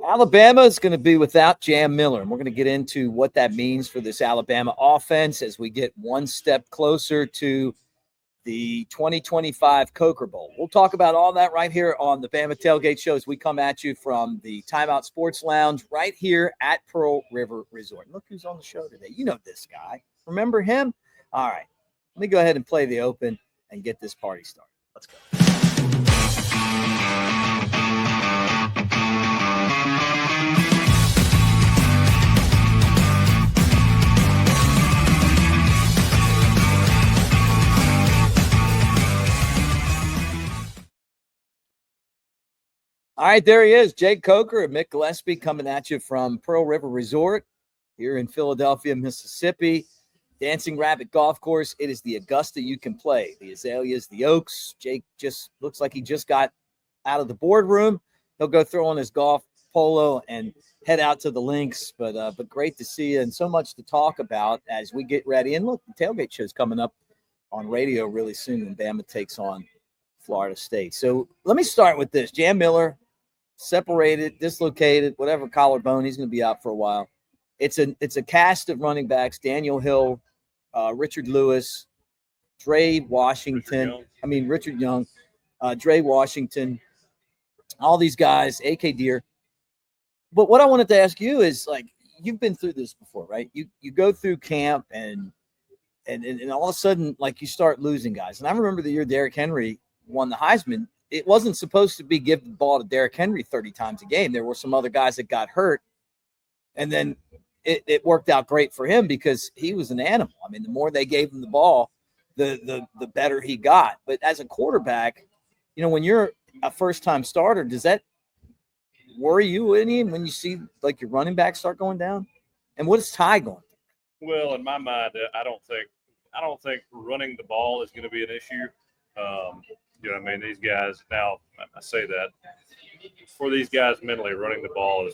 Alabama is going to be without Jam Miller, and we're going to get into what that means for this Alabama offense as we get one step closer to the 2025 Coker Bowl. We'll talk about all that right here on the Bama Tailgate Show as we come at you from the Timeout Sports Lounge right here at Pearl River Resort. Look who's on the show today. You know this guy. Remember him? All right. Let me go ahead and play the open and get this party started. Let's go. All right, there he is, Jake Coker and Mick Gillespie coming at you from Pearl River Resort here in Philadelphia, Mississippi. Dancing Rabbit Golf Course. It is the Augusta you can play. The Azaleas, the Oaks. Jake just looks like he just got out of the boardroom. He'll go throw on his golf polo and head out to the links. But great to see you and so much to talk about as we get ready. And look, the tailgate show's coming up on radio really soon when Bama takes on Florida State. So let me start with this. Jam Miller, separated, dislocated, whatever collarbone. He's going to be out for a while. It's a cast of running backs: Daniel Hill, Richard Lewis, Dre Washington. Richard Young, Dre Washington. All these guys, A.K. Deere. But what I wanted to ask you is, like, you've been through this before, right? You go through camp and all of a sudden, like, you start losing guys. And I remember the year Derrick Henry won the Heisman. It wasn't supposed to be give the ball to Derrick Henry 30 times a game. There were some other guys that got hurt. And then it worked out great for him because he was an animal. I mean, the more they gave him the ball, the better he got. But as a quarterback, you know, when you're a first-time starter, does that worry you any when you see, like, your running back start going down? And what is Ty going through? Well, in my mind, I don't think running the ball is going to be an issue. You know, I mean, these guys, now I say that for these guys mentally, running the ball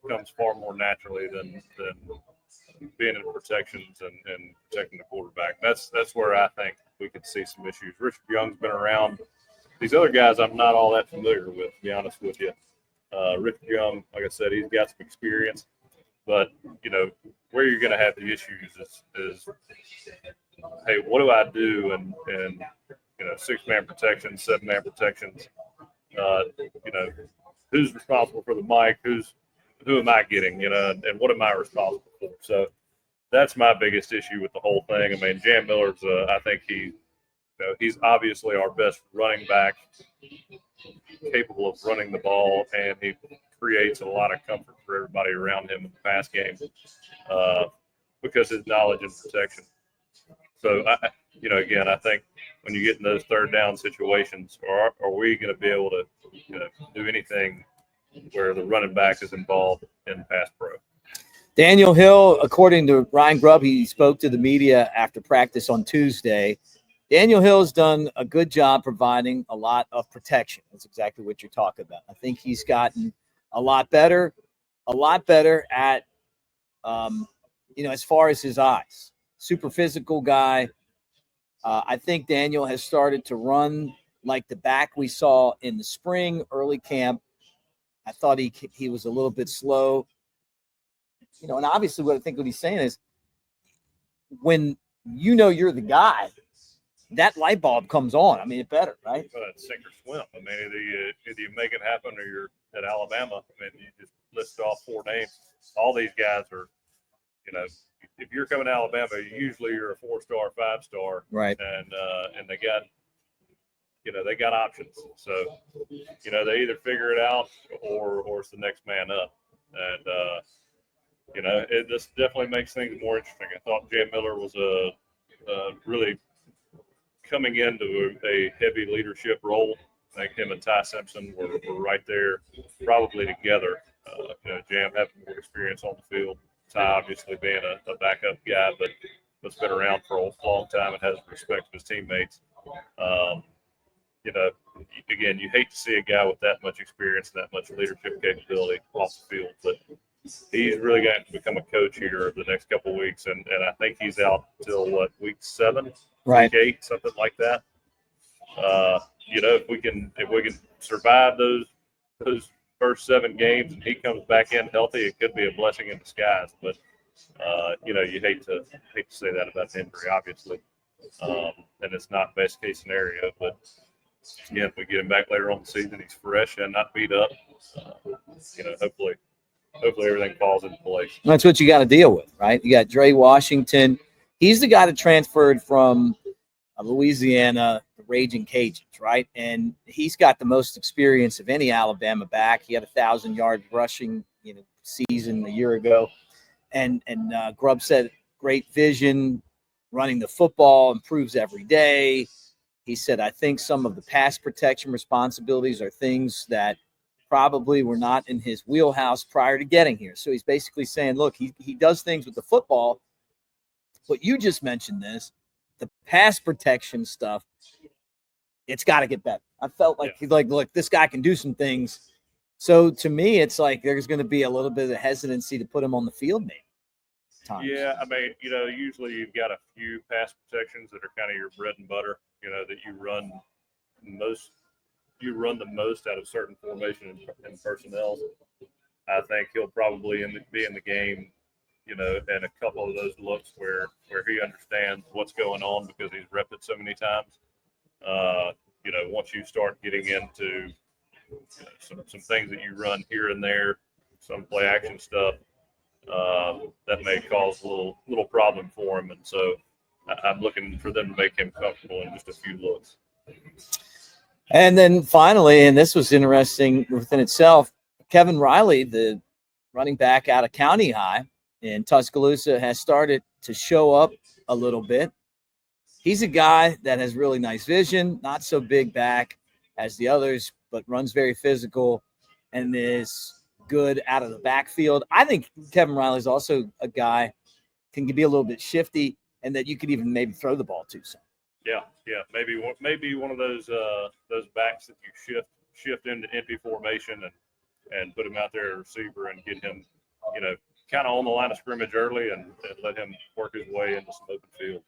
comes far more naturally than being in protections and protecting the quarterback. That's where I think we could see some issues. Richard Young's been around. These other guys I'm not all that familiar with, to be honest with you. Richard Young, like I said, he's got some experience. But, you know, where you're going to have the issues is, hey, what do I do? And you know, 6-man protections, 7-man protections. You know, who's responsible for the mic? Who am I getting? You know, and what am I responsible for? So that's my biggest issue with the whole thing. I mean, Jam Miller's, I think he's obviously our best running back, capable of running the ball, and he creates a lot of comfort for everybody around him in the pass game because his knowledge and protection. So, again, I think when you get in those third down situations, are we going to be able to do anything where the running back is involved in pass pro? Daniel Hill, according to Ryan Grubb, he spoke to the media after practice on Tuesday. Daniel Hill has done a good job providing a lot of protection. That's exactly what you're talking about. I think he's gotten a lot better at, as far as his eyes. Super physical guy. I think Daniel has started to run like the back we saw in the spring, early camp. I thought he was a little bit slow. And obviously what he's saying is when you're the guy, that light bulb comes on. I mean, it better, right? Well, it's sink or swim. I mean, either you make it happen or you're at Alabama. I mean, you just list off 4 names. All these guys are, if you're coming to Alabama, usually you're a 4-star, 5-star, right? And they got options. So, they either figure it out or it's the next man up. And this definitely makes things more interesting. I thought Jam Miller was really coming into a heavy leadership role. I think him and Ty Simpson were right there, probably together. Jam having more experience on the field. Ty obviously being a backup guy, but has been around for a long time and has respect for his teammates. Again, you hate to see a guy with that much experience and that much leadership capability off the field, but he's really going to become a coach here the next couple of weeks, and I think he's out till week 7, right? Week 8, something like that. If we can survive those first 7 games and he comes back in healthy, it could be a blessing in disguise. But you hate to say that about an injury, obviously, and it's not best case scenario. But yeah, if we get him back later on the season, he's fresh and not beat up. Hopefully everything falls into place. That's what you got to deal with, right? You got Dre Washington. He's the guy that transferred from Louisiana, the Raging Cajuns, right? And he's got the most experience of any Alabama back. He had 1,000-yard rushing, season a year ago. And Grubb said, great vision, running the football, improves every day. He said, I think some of the pass protection responsibilities are things that probably were not in his wheelhouse prior to getting here. So he's basically saying, look, he does things with the football, but you just mentioned this, the pass protection stuff, it's got to get better. I felt like he's like, look, this guy can do some things. So to me, it's like there's going to be a little bit of hesitancy to put him on the field maybe. Times. Yeah, I mean, usually you've got a few pass protections that are kind of your bread and butter, that you run the most out of certain formation and personnel. I think he'll probably be in the game, and a couple of those looks where he understands what's going on because he's repped it so many times. Once you start getting into some things that you run here and there, some play action stuff, that may cause a little problem for him. And so I'm looking for them to make him comfortable in just a few looks. And then finally, and this was interesting within itself, Kevin Riley, the running back out of County High in Tuscaloosa, has started to show up a little bit. He's a guy that has really nice vision, not so big back as the others, but runs very physical and is good out of the backfield. I think Kevin Riley is also a guy can be a little bit shifty and that you could even maybe throw the ball to. So. Yeah, maybe one of those backs that you shift into empty formation and put him out there at receiver and get him, kind of on the line of scrimmage early and let him work his way into some open field.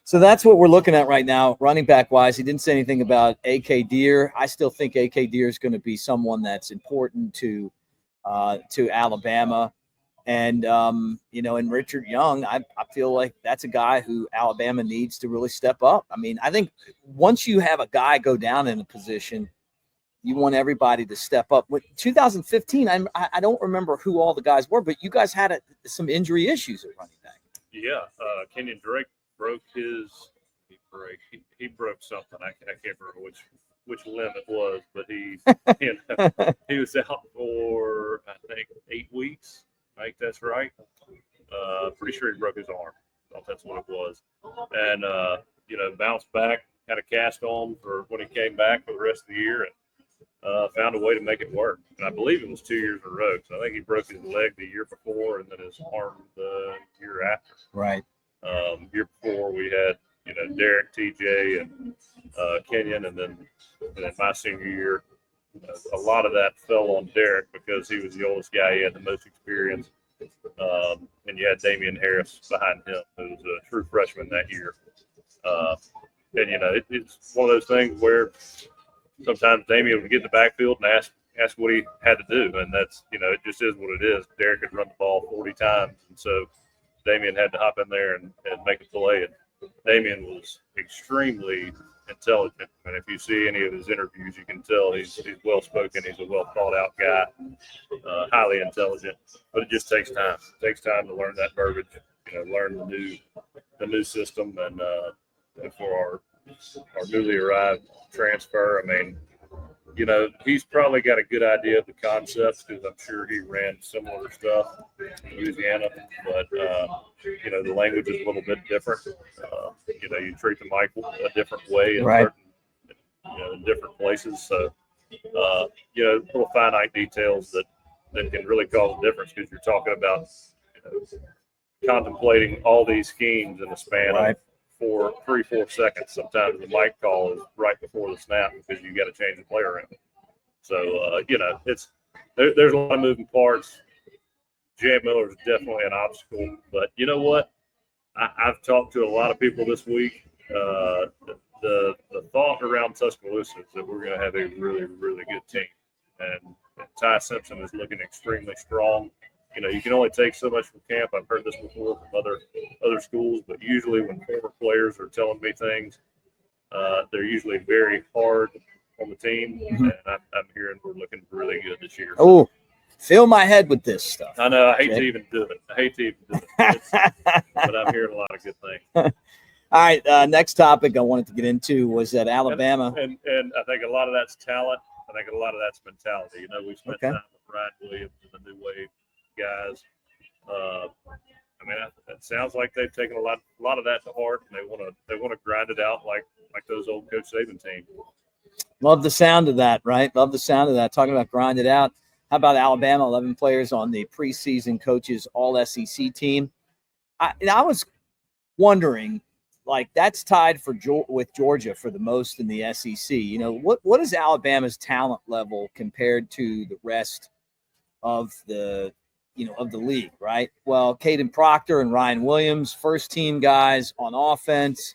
So that's what we're looking at right now, running back wise. He didn't say anything about A.K. Deere. I still think A.K. Deere is going to be someone that's important to Alabama. And, and Richard Young, I feel like that's a guy who Alabama needs to really step up. I mean, I think once you have a guy go down in a position, you want everybody to step up. With 2015, I don't remember who all the guys were, but you guys had some injury issues at running back. Yeah, Kenyon Drake broke he broke something. I can't remember which limb it was, but he was out for I think 8 weeks. I think that's right. Pretty sure he broke his arm. I thought that's what it was. And bounced back, had a cast on for when he came back for the rest of the year, and found a way to make it work. And I believe it was 2 years in a row. So I think he broke his leg the year before and then his arm the year after. Right. Year before we had, Derek, TJ, and Kenyon, and then my senior year, a lot of that fell on Derek because he was the oldest guy. He had the most experience. And you had Damian Harris behind him, who was a true freshman that year. It's one of those things where sometimes Damian would get in the backfield and ask what he had to do. And that's, it just is what it is. Derek could run the ball 40 times. And so Damian had to hop in there and make a play. And Damian was extremely intelligent. And if you see any of his interviews, you can tell he's well-spoken. He's a well-thought-out guy, highly intelligent. But it just takes time. It takes time to learn that verbiage, learn the new system. And for our newly arrived transfer, I mean, he's probably got a good idea of the concepts because I'm sure he ran similar stuff in Louisiana. But, the language is a little bit different. You treat the mic a different way in right. certain, in different places. So, little finite details that can really cause a difference because you're talking about contemplating all these schemes in the span right. of 3-4 seconds. Sometimes the mic call is right before the snap because you got to change the player around. So there's a lot of moving parts. Jay Miller is definitely an obstacle, but you know what? I've talked to a lot of people this week. The thought around Tuscaloosa is that we're going to have a really, really good team, and Ty Simpson is looking extremely strong. You can only take so much from camp. I've heard this before from other schools, but usually when former players are telling me things, they're usually very hard on the team, and I'm hearing we're looking really good this year. Oh, fill my head with this stuff. I know. I hate to even do it. But I'm hearing a lot of good things. All right, next topic I wanted to get into was that Alabama. And I think a lot of that's talent. I think a lot of that's mentality. We spent time with Ryan Williams and the new wave guys. It sounds like they've taken a lot of that to heart, and they want to grind it out like those old Coach Saban teams. Love the sound of that, right? Love the sound of that. Talking about grind it out. How about Alabama? 11 players on the preseason coaches All-SEC team. I was wondering, like, that's tied with Georgia for the most in the SEC. What is Alabama's talent level compared to the rest of the league, right? Well, Caden Proctor and Ryan Williams, first team guys on offense,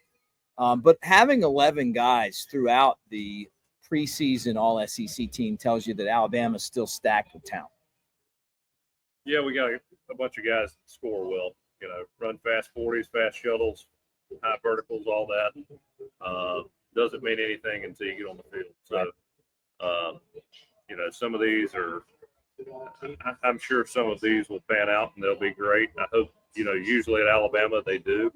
but having 11 guys throughout the preseason All-SEC team tells you that Alabama's still stacked with talent. Yeah, we got a bunch of guys that score well. Run fast 40s, fast shuttles, high verticals, all that. Doesn't mean anything until you get on the field. So, some of these are. I'm sure some of these will pan out and they'll be great. I hope. Usually at Alabama they do.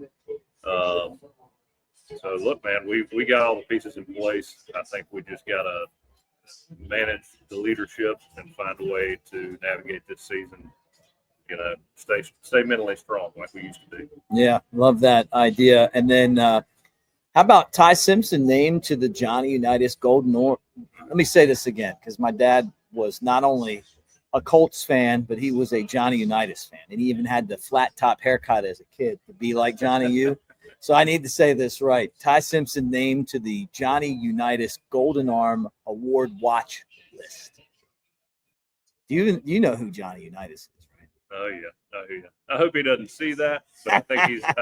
So look, man, we got all the pieces in place. I think we just got to manage the leadership and find a way to navigate this season. Stay mentally strong like we used to do. Yeah, love that idea. And then how about Ty Simpson named to the Johnny Unitas Golden Orb? Let me say this again, because my dad was not only a Colts fan, but he was a Johnny Unitas fan, and he even had the flat top haircut as a kid to be like Johnny U. So I need to say this right. Ty Simpson named to the Johnny Unitas Golden Arm Award watch list. You know who Johnny Unitas is, right? Oh yeah. I hope he doesn't see that, but I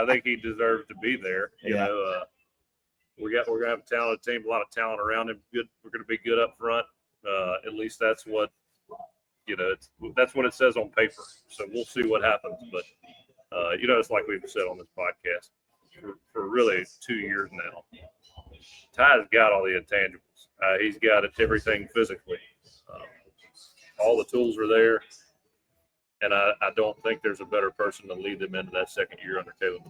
think he deserves to be there. We're gonna have a talented team, a lot of talent around him. Good, we're gonna be good up front. At least that's what that's what it says on paper. So we'll see what happens. But it's like we've said on this podcast for really 2 years now. Ty's got all the intangibles. He's got everything physically. All the tools are there. And I don't think there's a better person to lead them into that second year under Caleb.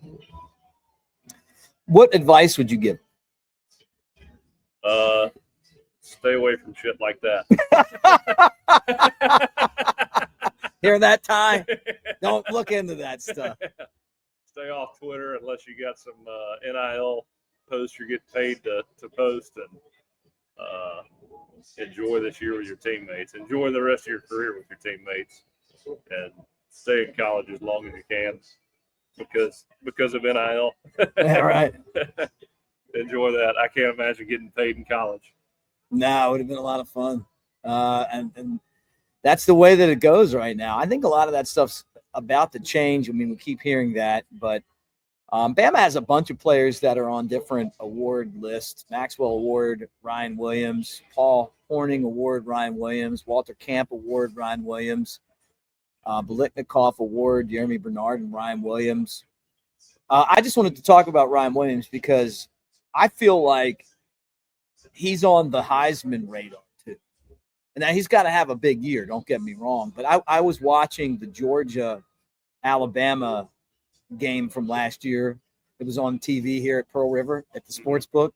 What advice would you give? Stay away from shit like that. Hear that, Ty? Don't look into that stuff. Stay off Twitter unless you got some NIL posts you're getting paid to post, and enjoy this year with your teammates. Enjoy the rest of your career with your teammates, and stay in college as long as you can because of NIL. Yeah, right. Enjoy that. I can't imagine getting paid in college. No, it would have been a lot of fun. And that's the way that it goes right now. I think a lot of that stuff's about to change. I mean, we keep hearing that, but Bama has a bunch of players that are on different award lists. Maxwell Award, Ryan Williams. Paul Horning Award, Ryan Williams. Walter Camp Award, Ryan Williams. Biletnikoff Award, Jeremy Bernard and Ryan Williams. I just wanted to talk about Ryan Williams because I feel like he's on the Heisman radar too. And now he's got to have a big year, don't get me wrong. But I was watching the Georgia-Alabama game from last year. It was on TV here at Pearl River at the sports book.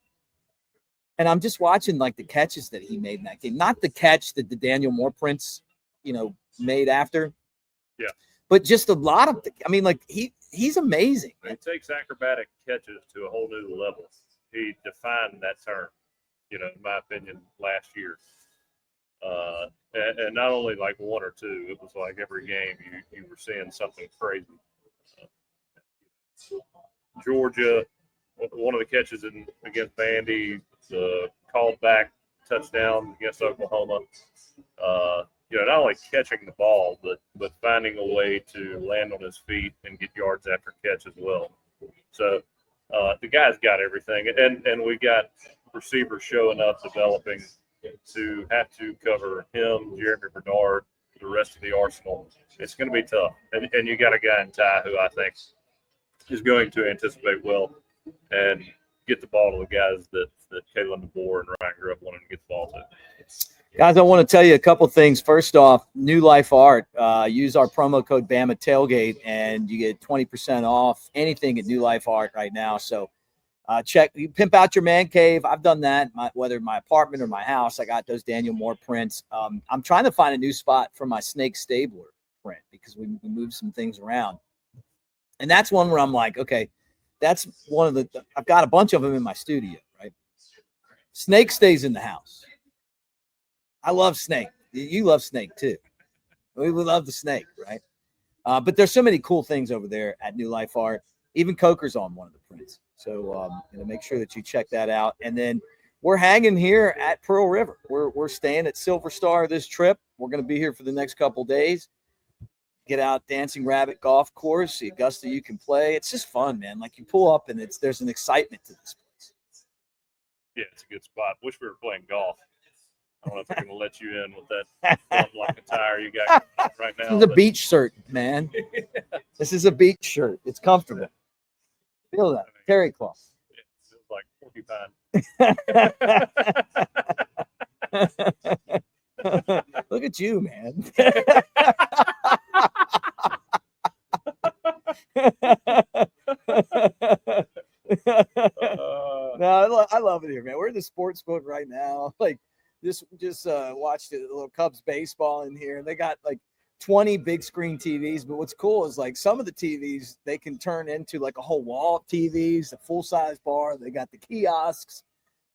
And I'm just watching like the catches that he made in that game. Not the catch that the Daniel Moore Prince, made after. Yeah. But just a lot of he's amazing. It takes acrobatic catches to a whole new level. He defined that term, in my opinion, last year. And not only like one or two, it was like every game you were seeing something crazy. Georgia, one of the catches against Vandy, the called back touchdown against Oklahoma. Not only catching the ball, but finding a way to land on his feet and get yards after catch as well. So the guy's got everything, and we got receivers showing up, developing. to have to cover him, Jeremy Bernard, the rest of the arsenal. It's going to be tough. And you got a guy in Ty who I think is going to anticipate well and get the ball to the guys that Kalen DeBoer and Ryan grew up wanting to get the ball to. Guys, I want to tell you a couple things. First off, New Life Art. Use our promo code Bama Tailgate, and you get 20% off anything at New Life Art right now. So you pimp out your man cave. I've done that, whether my apartment or my house. I got those Daniel Moore prints. I'm trying to find a new spot for my Snake Stabler print because we moved some things around. And that's one where I'm like, okay, that's one of the – I've got a bunch of them in my studio, right? Snake stays in the house. I love Snake. You love Snake too. We love the Snake, right? But there's so many cool things over there at New Life Art. Even Coker's on one of the prints. So make sure that you check that out. And then we're hanging here at Pearl River. We're staying at Silver Star this trip. We're going to be here for the next couple days. Get out Dancing Rabbit Golf Course. The Augusta you can play. It's just fun, man. Like you pull up and there's an excitement to this place. Yeah, it's a good spot. Wish we were playing golf. I don't know if they're going to let you in with that like attire you got right now. This is a beach shirt, man. This is a beach shirt. It's comfortable. Feel that. Terry cloth. It feels like porcupine. Look at you, man. No, I love it here, man. We're in the sports book right now. Like, just watched a little Cubs baseball in here. They got like 20 big screen TVs. But what's cool is like some of the TVs they can turn into like a whole wall of TVs, a full size bar. They got the kiosks.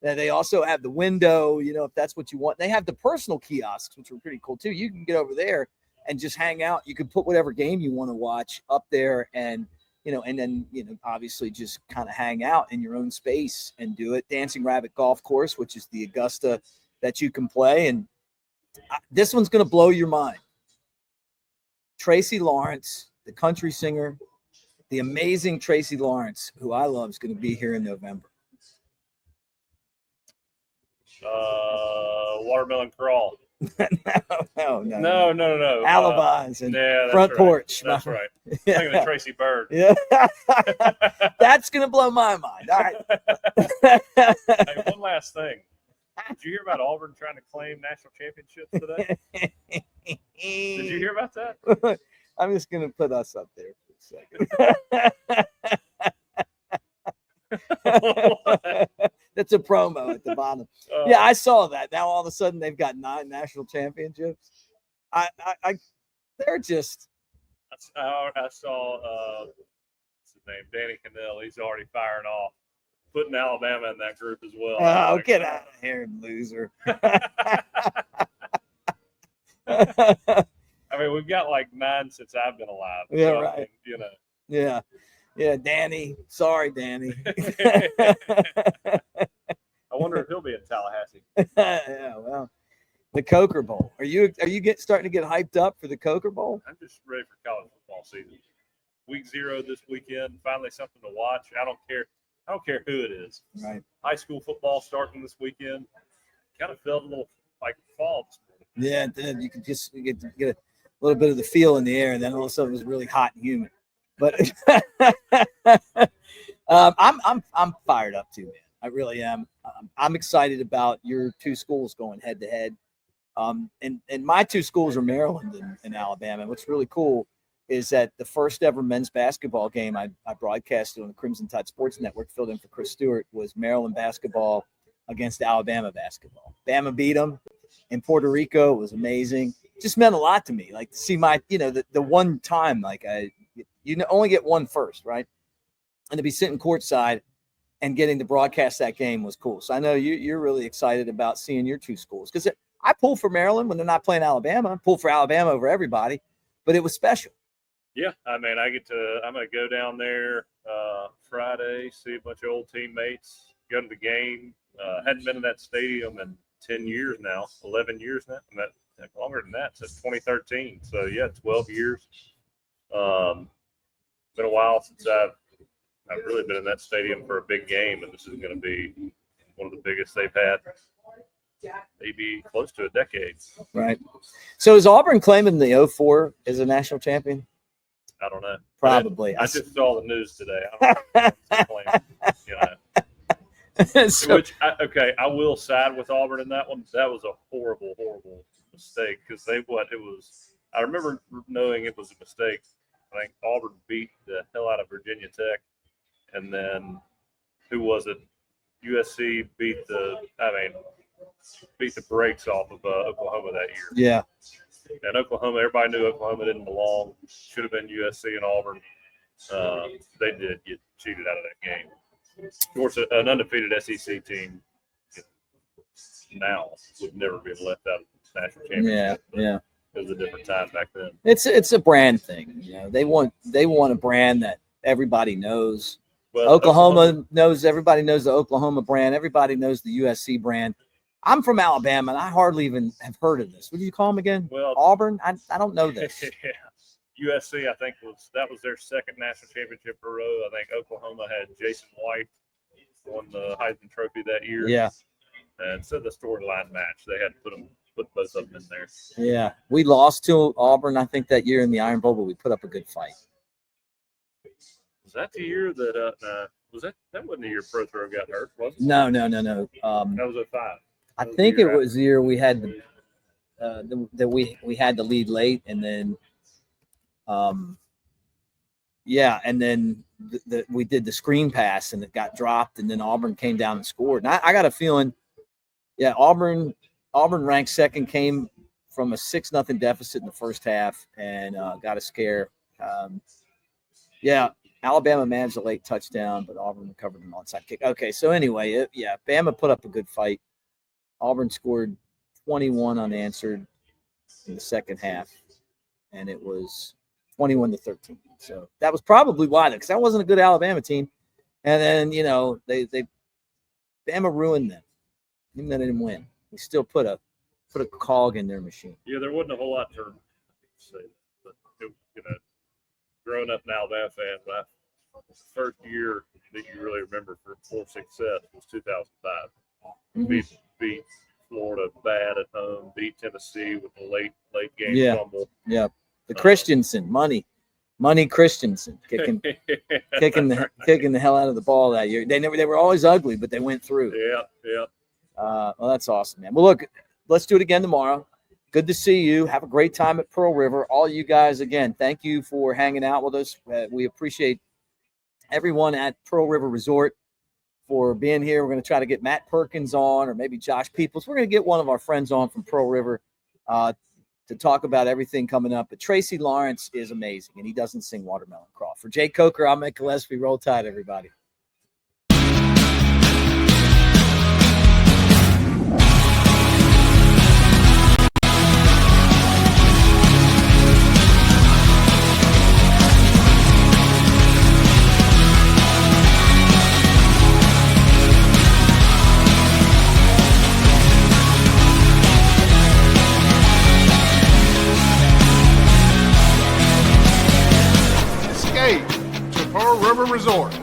And they also have the window, if that's what you want. They have the personal kiosks, which are pretty cool too. You can get over there and just hang out. You can put whatever game you want to watch up there and then obviously just kind of hang out in your own space and do it. Dancing Rabbit Golf Course, which is the Augusta that you can play. And this one's going to blow your mind. Tracy Lawrence, the country singer, the amazing Tracy Lawrence, who I love, is going to be here in November. Watermelon Crawl. No. Alibis and front porch. That's right. I'm thinking of Tracy Bird. Yeah. That's going to blow my mind. All right. Hey, one last thing. Did you hear about Auburn trying to claim national championships today? Did you hear about that? I'm just going to put us up there for a second. That's a promo at the bottom. Yeah, I saw that. Now all of a sudden they've got 9 national championships. They're just. I saw what's his name, Danny Cannell. He's already firing off, putting Alabama in that group as well. Oh, get out of here, loser! I mean, we've got like 9 since I've been alive. Yeah, so, right. Yeah, Danny. Sorry, Danny. I wonder if he'll be in Tallahassee. Yeah, well, the Coker Bowl. Are you starting to get hyped up for the Coker Bowl? I'm just ready for college football season. Week 0 this weekend. Finally, something to watch. I don't care who it is. Right. High school football starting this weekend. Kind of felt a little like fall this morning. Yeah, it did. You could just get a little bit of the feel in the air, and then all of a sudden it was really hot and humid. But I'm fired up too, man. I really am. I'm excited about your 2 schools going head to head. And my 2 schools are Maryland and Alabama. What's really cool is that the first ever men's basketball game I broadcasted on the Crimson Tide Sports Network, filled in for Chris Stewart, was Maryland basketball against Alabama basketball. Bama beat them in Puerto Rico. It was amazing. It just meant a lot to me. Like to see my, the one time, like you only get one first, right? And to be sitting courtside and getting to broadcast that game was cool. So I know you're really excited about seeing your 2 schools, because I pull for Maryland when they're not playing Alabama. I pull for Alabama over everybody, but it was special. Yeah, I mean, I'm going to go down there Friday, see a bunch of old teammates, go to the game. Hadn't been in that stadium in 10 years now, 11 years now. Longer than that, since 2013. So, yeah, 12 years. Been a while since I've really been in that stadium for a big game, and this is going to be one of the biggest they've had. maybe close to a decade. Right. So is Auburn claiming the 04 as a national champion? I don't know. Probably. I just saw the news today. I don't know. So, I will side with Auburn in that one. That was a horrible, horrible mistake because I remember knowing it was a mistake. I think Auburn beat the hell out of Virginia Tech, and then who was it? USC beat the brakes off of Oklahoma that year. yeah. And Oklahoma, everybody knew Oklahoma didn't belong. Should have been USC and Auburn. They did get cheated out of that game. Of course, an undefeated SEC team now would never be left out of the national championship. Yeah. It was a different time back then. It's a brand thing. They want a brand that everybody knows. Well, Oklahoma knows, everybody knows the Oklahoma brand. Everybody knows the USC brand. I'm from Alabama, and I hardly even have heard of this. What do you call them again? Well, Auburn? I don't know this. Yeah. USC, I think, was their second national championship in a row. I think Oklahoma had Jason White won the Heisman Trophy that year. Yeah. And so the storyline match, they had to put both of them in there. Yeah. We lost to Auburn, I think, that year in the Iron Bowl, but we put up a good fight. Was that the year that that wasn't the year Prothrow got hurt, was it? No. That was 05. I think it was the year we had we had the lead late, and then and then we did the screen pass and it got dropped, and then Auburn came down and scored. And I got a feeling, Auburn ranked second, came from a 6-0 deficit in the first half and got a scare. Alabama managed a late touchdown, but Auburn recovered an onside kick. Okay, so anyway, Bama put up a good fight. Auburn scored 21 unanswered in the second half, and it was 21-13. So that was probably why, because that wasn't a good Alabama team. And then, they Bama ruined them. Even though they didn't win, they still put a cog in their machine. Yeah, there wasn't a whole lot to say, but growing up an Alabama fan, my first year that you really remember for success was 2005. Mm-hmm. Beat Florida bad at home, beat Tennessee with the late game fumble. Yeah. The Christensen, money Christensen kicking the hell out of the ball that year. They were always ugly, but they went through. Yeah. Well, that's awesome, man. Well, look, let's do it again tomorrow. Good to see you. Have a great time at Pearl River. All you guys, again, thank you for hanging out with us. We appreciate everyone at Pearl River Resort for being here. We're going to try to get Matt Perkins on, or maybe Josh Peoples. We're going to get one of our friends on from Pearl River to talk about everything coming up. But Tracy Lawrence is amazing, and he doesn't sing Watermelon Crawl. For Jake Coker, I'm Mick Gillespie. Roll Tide, everybody. To Pearl River Resort.